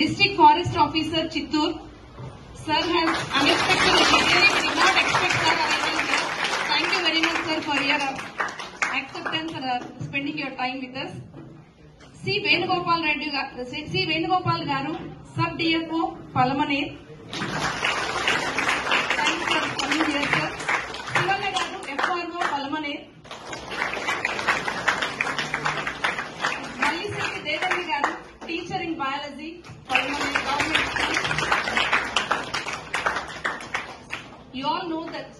District Forest Officer, Chittoor. Sir has unexpectedly, really did not expect sir arrival here. Thank you very much, sir, for your acceptance and spending your time with us. C. Venugopal Garu, Sub DFO, Palamaneer. Thanks for coming here, sir. Sivanna Garu, FRO, Palamaneer. Malliseri Devanni Garu, Teacher in Biology, Palamaneer Government School. You all know that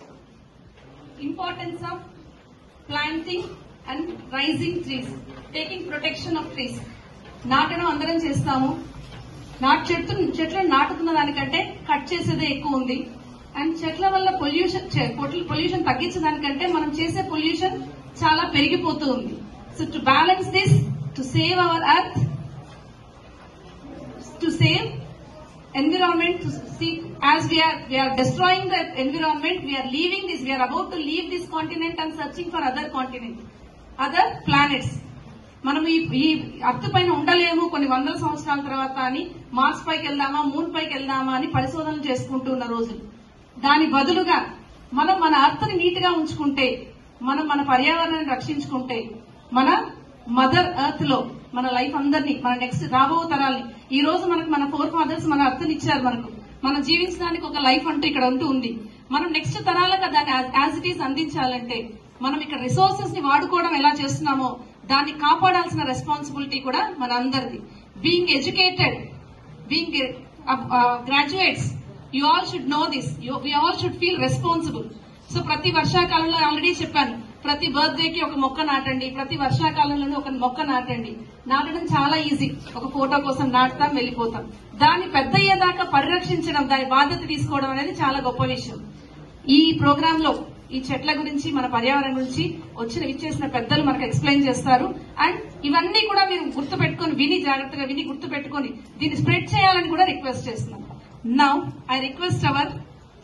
importance of planting and raising trees, taking protection of trees. నాటడం అందరం చేస్తాము. చెట్లను నాటుతున్న దానికంటే cut చేసేదే ఎక్కువ ఉంది. And చెట్ల వల్ల పొల్యూషన్ తగ్గించడానికంటే మనం చేసే పొల్యూషన్ చాలా పెరిగిపోతూ ఉంది. So to balance this, to save hour earth, to save environment, to see as we are destroying the environment, we are leaving this, we are about to leave this continent and searching for other continents, other planets. మనం ఈ earth పైన ఉండలేము కొన్ని వందల సంవత్సరాల తర్వాత అని Mars పైకి వెళ్దామా, మూన్ పైకి వెళ్దామా అని పరిశోధనలు చేసుకుంటూ ఉన్న రోజులు. దాని బదులుగా మనం మన అర్త్ ని నీట్ గా ఉంచుకుంటే, మనం మన పర్యావరణాన్ని రక్షించుకుంటే, మన మదర్ ఎర్త్ లో మన లైఫ్ అందరినీ, మన నెక్స్ట్ రాబో తరాల్ని, ఈ రోజు మనకు మన ఫోర్ ఫాదర్స్ మన అర్థం ఇచ్చారు. మనం జీవించడానికి ఒక లైఫ్ అంటూ ఇక్కడ ఉంటూ ఉంది. మనం నెక్స్ట్ తరాలకు దాన్ని యాజ్ ఇట్ ఈస్ అందించాలంటే మనం ఇక్కడ రిసోర్సెస్ ని వాడుకోవడం ఎలా చేస్తున్నామో దాన్ని కాపాడాల్సిన రెస్పాన్సిబిలిటీ కూడా మన అందరిది. Being educated, being graduates, you all should know this, we all should feel responsible. So ప్రతి వర్షాకాలంలో ఆల్రెడీ చెప్పాను, ప్రతి బర్త్డేకి ఒక మొక్క నాటండి, ప్రతి వర్షాకాలంలోనే ఒక మొక్క నాటండి. నాటడం చాలా ఈజీ, ఒక ఫోటో కోసం నాటుతాం, వెళ్ళిపోతాం. దాన్ని పెద్ద అయ్యేదాకా పరిరక్షించడం, దాని బాధ్యత తీసుకోవడం అనేది చాలా గొప్ప విషయం. ఈ ప్రోగ్రామ్ లో ఈ చెట్ల గురించి, మన పర్యావరణం గురించి ఇచ్చేసిన పెద్దలు మనకు ఎక్స్ప్లెయిన్ చేస్తారు. అండ్ ఇవన్నీ కూడా మీరు గుర్తుపెట్టుకుని, జాగ్రత్తగా విని గుర్తుపెట్టుకుని దీన్ని స్ప్రెడ్ చేయాలని కూడా రిక్వెస్ట్ చేస్తున్నాం. Now I request our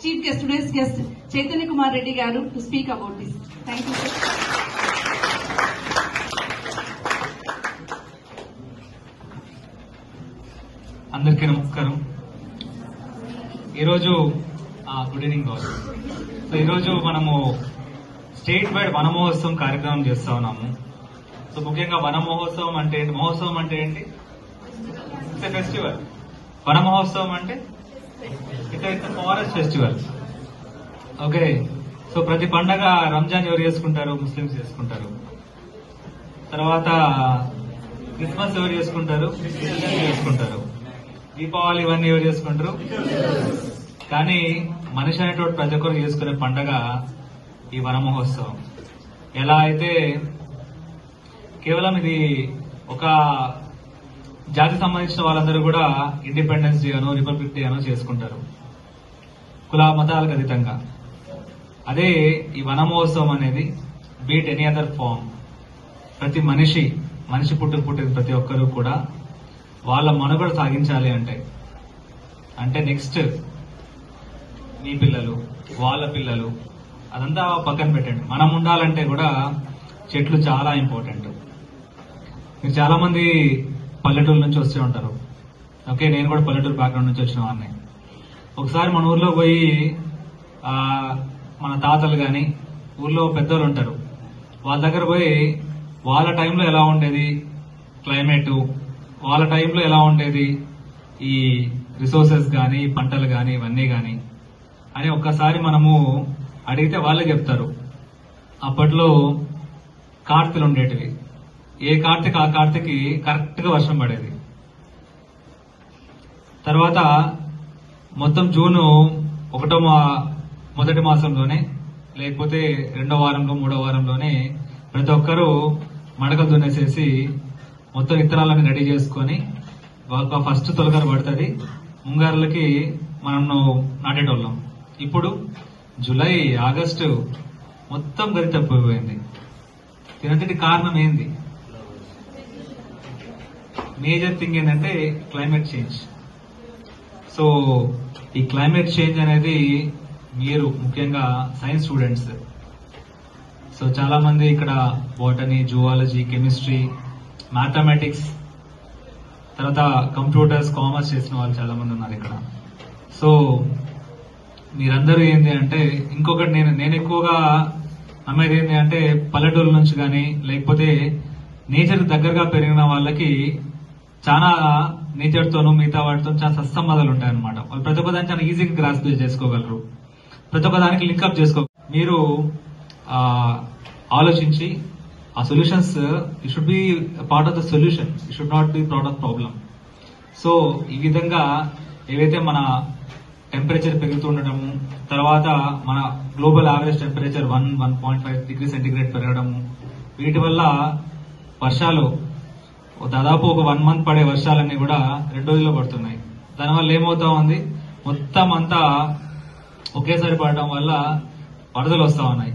chief guest, today's guest Chaitanya Kumar Reddy గారు to speak about this. Thank you sir. అందరికీ నమస్కారం. ఈరోజు గుడ్ ఈవినింగ్ ఆల్. సో ఈరోజు మనము స్టేట్ వైడ్ వన మహోత్సవం కార్యక్రమం చేస్తా ఉన్నాము. సో ముఖ్యంగా వన మహోత్సవం అంటే ఏంటి? మహోత్సవం అంటే ఏంటి? It's a festival. వన మహోత్సవం అంటే it's forest festival. Okay. So ప్రతి పండగ రంజాన్ ఎవరు చేసుకుంటారు? ముస్లిమ్స్ చేసుకుంటారు. తర్వాత క్రిస్మస్ ఎవరు చేసుకుంటారు? క్రిస్టియన్స్ చేసుకుంటారు. దీపావళి ఇవన్నీ ఎవరు చేసుకుంటారు? కానీ మనిషి అనేటువంటి ప్రతి ఒక్కరు చేసుకునే పండగ ఈ వన మహోత్సవం. ఎలా అయితే కేవలం ఇది ఒక జాతికి సంబంధించిన వాళ్ళందరూ కూడా ఇండిపెండెన్స్ డే అనో రిపబ్లిక్ డే అనో చేసుకుంటారు, కుల మతాలకు అతీతంగా. అదే ఈ వన మహోత్సవం అనేది బీట్ ఎనీ అదర్ ఫామ్, ప్రతి మనిషి పుట్టిన ప్రతి ఒక్కరూ కూడా వాళ్ళ మనుగడ సాగించాలి అంటే నెక్స్ట్ మీ పిల్లలు, వాళ్ళ పిల్లలు, అదంతా పక్కన పెట్టండి. మనం ఉండాలంటే కూడా చెట్లు చాలా ఇంపార్టెంట్. మీరు చాలా మంది పల్లెటూరు నుంచి వస్తూ ఉంటారు. ఓకే, నేను కూడా పల్లెటూరు బ్యాక్గ్రౌండ్ నుంచి వచ్చిన వాడిని. ఒకసారి మన ఊర్లో పోయి మన తాతలు గాని ఊర్లో పెద్దలు ఉంటారు, వాళ్ళ దగ్గర పోయి వాళ్ళ టైంలో ఎలా ఉండేది క్లైమేట్, వాళ్ళ టైంలో ఎలా ఉండేది ఈ రిసోర్సెస్ గాని, పంటలు గాని, ఇవన్నీ గాని అని ఒక్కసారి మనము అడిగితే వాళ్ళే చెప్తారు. అప్పట్లో కార్తెలు ఉండేటివి. ఏ కార్తెకి ఆ కార్తెకి కరెక్ట్ గా వర్షం పడేది. తర్వాత మొత్తం జూను మొదటి మాసంలోనే, లేకపోతే 2వ వారంలో, 3వ వారంలోనే ప్రతి ఒక్కరూ మడకలు దున్నేసేసి మొత్తం విత్తనాలను రెడీ చేసుకుని వాళ్ళ ఫస్ట్ తొలగర పడుతుంది, ముంగారులకి మనం నాటేటోళ్ళం. ఇప్పుడు జూలై, ఆగస్టు మొత్తం గది తప్పిపోయింది. దీనంతటి కారణం ఏంది? మేజర్ థింగ్ ఏంటంటే క్లైమేట్ చేంజ్. సో ఈ క్లైమేట్ చేంజ్ అనేది మీరు ముఖ్యంగా సైన్స్ స్టూడెంట్స్, సో చాలా మంది ఇక్కడ బోటనీ, జువాలజీ, కెమిస్ట్రీ, మ్యాథమెటిక్స్ తర్వాత కంప్యూటర్స్, కామర్స్ చేసిన వాళ్ళు చాలా మంది ఉన్నారు ఇక్కడ. సో మీరందరూ ఏంటి అంటే, ఇంకొకటి నేను ఎక్కువగా నమ్మేది ఏంటి అంటే, పల్లెటూరు నుంచి కానీ లేకపోతే నేచర్ దగ్గరగా పెరిగిన వాళ్ళకి చాలా నేచర్ తోనూ మిగతా వాటితో చాలా సత్సంబంధాలు ఉంటాయన్నమాట. వాళ్ళు ప్రతి ఒక్కదాన్ని చాలా ఈజీగా గ్రాస్ప్ చేసుకోగలరు, ప్రతి ఒక్కదానికి లింకప్ చేసుకో. మీరు ఆలోచించి ఆ solutions, you should be part of the solution, you should not be part of problem. So ఈ విధంగా ఏవైతే మన టెంపరేచర్ పెరుగుతుండటము, తర్వాత మన global average temperature 1.5 degree centigrade పెరగడము, వీటి వల్ల వర్షాలు దాదాపు ఒక 1 మంత్ పడే వర్షాలన్నీ కూడా 2 రోజుల్లో పడుతున్నాయి. దానివల్ల ఏమవుతా ఉంది, మొత్తం అంతా ఒకేసారి పడడం వల్ల వరదలు వస్తా ఉన్నాయి.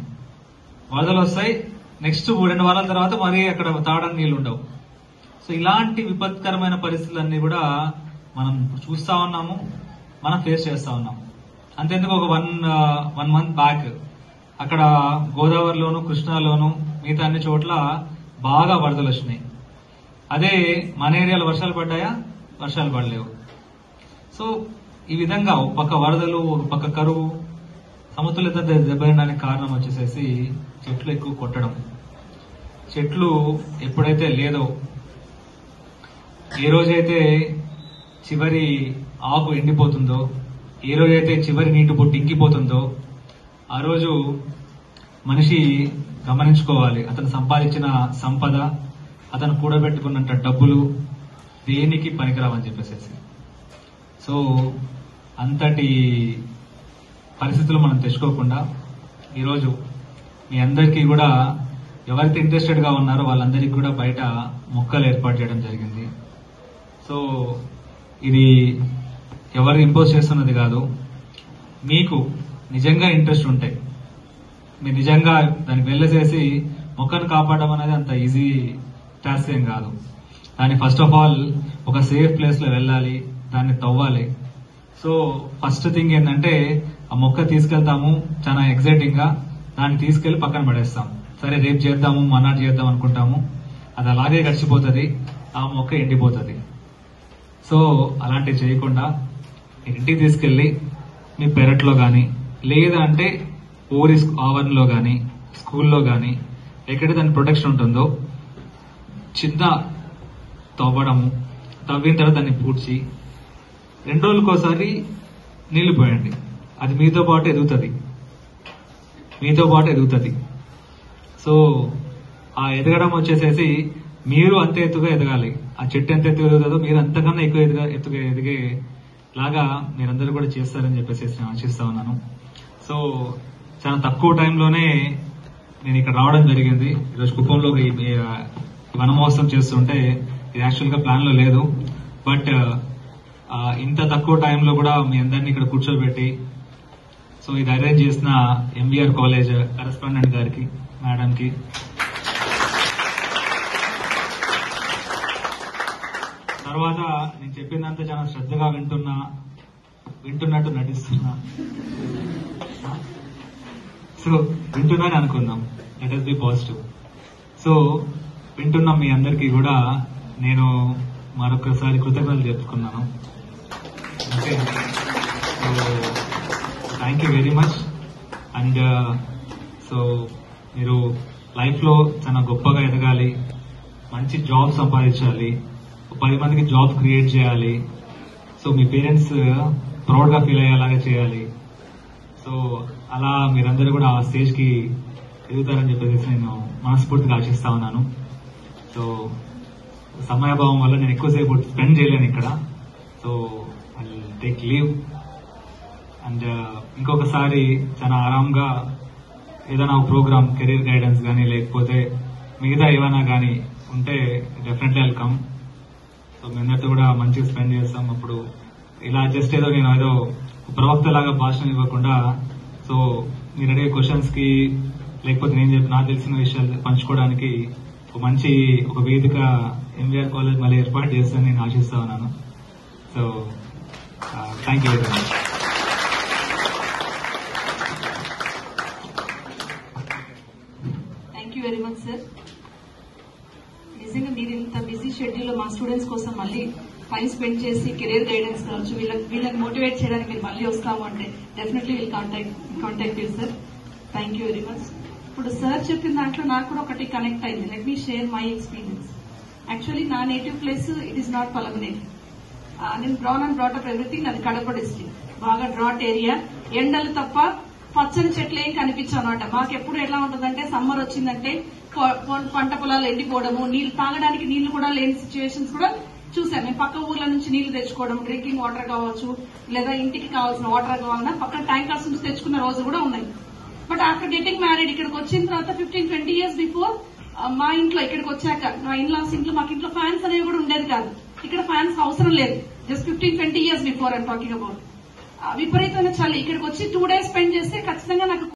వరదలు వస్తాయి, నెక్స్ట్ 2 వారాల తర్వాత మరీ అక్కడ తాగడానికి నీళ్లు ఉండవు. సో ఇలాంటి విపత్కరమైన పరిస్థితులన్నీ కూడా మనం చూస్తా ఉన్నాము, మనం ఫేస్ చేస్తా ఉన్నాము. అంతేందుకు ఒక 1 మంత్ బ్యాక్ అక్కడ గోదావరిలోను, కృష్ణాలోను, మిగతా అన్ని చోట్ల బాగా వరదలు వచ్చినాయి. అదే మన ఏరియాలో వర్షాలు పడ్డాయా? వర్షాలు పడలేవు. సో ఈ విధంగా ఒక పక్క వరదలు, ఒక పక్క కరువు, సమతుల్యత దెబ్బతినడానికి కారణం వచ్చేసేసి చెట్లు ఎక్కువ కొట్టడం. చెట్లు ఎప్పుడైతే లేదో, ఏ రోజైతే చివరి ఆకు ఎండిపోతుందో, ఏ రోజైతే చివరి నీటి బొట్టు ఇంకిపోతుందో, ఆ రోజు మనిషి గమనించుకోవాలి, అతను సంపాదించిన సంపద, అతను కూడబెట్టుకున్నంత డబ్బులు దేనికి పనికిరావని చెప్పేసి. సో అంతటి పరిస్థితులు మనం తెచ్చుకోకుండా ఈరోజు మీ అందరికీ కూడా, ఎవరైతే ఇంట్రెస్టెడ్ గా ఉన్నారో వాళ్ళందరికీ కూడా బయట మొక్కలు ఏర్పాటు చేయడం జరిగింది. సో ఇది ఎవరు ఇంపోజ్ చేస్తున్నది కాదు, మీకు నిజంగా ఇంట్రెస్ట్ ఉంటే మీరు నిజంగా దానికి వెళ్ళేసేసి మొక్కను కాపాడడం అనేది అంత ఈజీ టాస్క్ ఏం కాదు. దాన్ని ఫస్ట్ ఆఫ్ ఆల్ ఒక సేఫ్ ప్లేస్ లో వెళ్ళాలి, దాన్ని తవ్వాలి. సో ఫస్ట్ థింగ్ ఏంటంటే, ఆ మొక్క తీసుకెళ్తాము చాలా ఎక్సైటింగ్ గా, దాన్ని తీసుకెళ్లి పక్కన పడేస్తాం. సరే రేపు చేద్దాము, మర్నాడు చేద్దాం అనుకుంటాము, అది అలాగే గడిచిపోతుంది, ఆ మొక్క ఎండిపోతుంది. సో అలాంటివి చేయకుండా ఇంటికి తీసుకెళ్లి మీ పెరట్లో గాని, లేదా అంటే ఊరి ఆవరణలో గాని, స్కూల్లో గాని, ఎక్కడ దాని ప్రొటెక్షన్ ఉంటుందో చిన్న తవ్వడము, తవ్విన తర్వాత దాన్ని పూడ్చి 2 రోజులకోసారి నీళ్లు పోయండి. అది మీతో పాటు ఎదుగుతుంది. సో ఆ ఎదగడం వచ్చేసేసి మీరు అంతే ఎత్తుగా ఎదగాలి. ఆ చెట్టు ఎంత ఎత్తుగా ఎదుగుతుందో మీరు అంతకన్నా ఎక్కువ ఎత్తుగా ఎదిగే లాగా మీరందరూ కూడా చేస్తారని చెప్పేసి నేను ఆశిస్తా ఉన్నాను. సో చాలా తక్కువ టైంలోనే నేను ఇక్కడ రావడం జరిగింది. ఈరోజు కుప్పంలో వన మహోత్సవం చేస్తుంటే ఇది యాక్చువల్ గా ప్లాన్ లో లేదు, బట్ ఇంత తక్కువ టైంలో కూడా మీ అందరినీ ఇక్కడ కూర్చోబెట్టి, సో ఇది అరేంజ్ చేసిన ఎంబీఆర్ కాలేజ్ కరెస్పాండెంట్ గారికి, మేడం కి, తర్వాత నేను చెప్పిందంతా చాలా శ్రద్ధగా వింటున్నట్టు నటిస్తున్నా. సో వింటున్నాను అనుకుందాం, let us be positive. So వింటున్న మీ అందరికీ కూడా నేను మరొకసారి కృతజ్ఞతలు చెప్పుకున్నాను. Okay, so thank you very much. And so మీరు లైఫ్ లో చాలా గొప్పగా ఎదగాలి, మంచి జాబ్ సంపాదించాలి, 10 మందికి జాబ్ క్రియేట్ చేయాలి. సో మీ పేరెంట్స్ ప్రౌడ్ గా ఫీల్ అయ్యేలాగా చేయాలి. సో అలా మీరందరూ కూడా ఆ స్టేజ్ కి ఎదుగుతారని చెప్పేసి నేను మనస్ఫూర్తిగా ఆశిస్తా ఉన్నాను. సో సమయాభావం వల్ల నేను ఎక్కువసేపు స్పెండ్ చేయలేను ఇక్కడ. So I take leave. And ఇంకొకసారి చాలా ఆరాంగా ఏదైనా ఒక ప్రోగ్రామ్, కెరీర్ గైడెన్స్ కానీ లేకపోతే మిగతా ఏమైనా కానీ ఉంటే డెఫినెట్లీ ఐల్ కమ్. సో మీ అందరితో కూడా మంచిగా స్పెండ్ చేస్తాం. అప్పుడు ఇలా జస్ట్ నేను ఏదో ప్రవక్త లాగా భాషణ ఇవ్వకుండా, సో మీరు అడిగే క్వశ్చన్స్ కి లేకపోతే నాకు తెలిసిన విషయాలు పంచుకోవడానికి ఒక వేదిక ఎంబీఆర్ కాలేజ్ మళ్ళీ ఏర్పాటు చేస్తానని నేను ఆశిస్తా ఉన్నాను. So thank you very much. Thank you very much sir. నిజంగా మీరు ఇంత బిజీ షెడ్యూల్ మా స్టూడెంట్స్ కోసం మళ్ళీ టైం స్పెండ్ చేసి కెరీర్ గైడెన్స్ కావచ్చు వీళ్ళకి మోటివేట్ చేయడానికి మీరు మళ్ళీ వస్తాము అంటే definitely will contact you sir. Thank you very much. ఇప్పుడు సార్ చెప్పిన దాంట్లో నాకు కూడా ఒకటి కనెక్ట్ అయింది. Let me share my experience. Actually నా native place it is not Palamaneru. నేను brown and brought up everything. అది కడప డిస్ట్రిక్ట్. బాగా డ్రాట్ ఏరియా, ఎండలు తప్ప పచ్చని చెట్లు ఏం కనిపించావు అనమాట. మాకు ఎప్పుడు ఎలా ఉంటుందంటే సమ్మర్ వచ్చిందంటే పంట పొలాలు ఎండిపోవడము, నీళ్లు తాగడానికి నీళ్లు కూడా లేని సిచ్యువేషన్స్ కూడా చూసాను. మేము పక్క ఊర్ల నుంచి నీళ్లు తెచ్చుకోవడం, డ్రింకింగ్ వాటర్ కావచ్చు లేదా ఇంటికి కావాల్సిన వాటర్ కావాలన్నా పక్కన ట్యాంకర్స్ నుంచి తెచ్చుకున్న రోజు కూడా ఉన్నాయి. బట్ ఆఫ్టర్ గెటింగ్ మ్యారీడ్ ఇక్కడికి వచ్చిన తర్వాత 15-20 years బిఫోర్ మా ఇంట్లో ఇక్కడికి వచ్చాక మా ఇన్లాస్ ఇంట్లో మాకు ఇంట్లో ఫ్యాన్స్ అనేవి కూడా ఉండేది కాదు. ఇక్కడ ఫ్యాన్స్ అవసరం లేదు. Just 15-20 years before I'm talking about. విపరీతమైన చలి. ఇక్కడికి వచ్చి 2 days స్పెండ్ చేస్తే ఖచ్చితంగా నాకు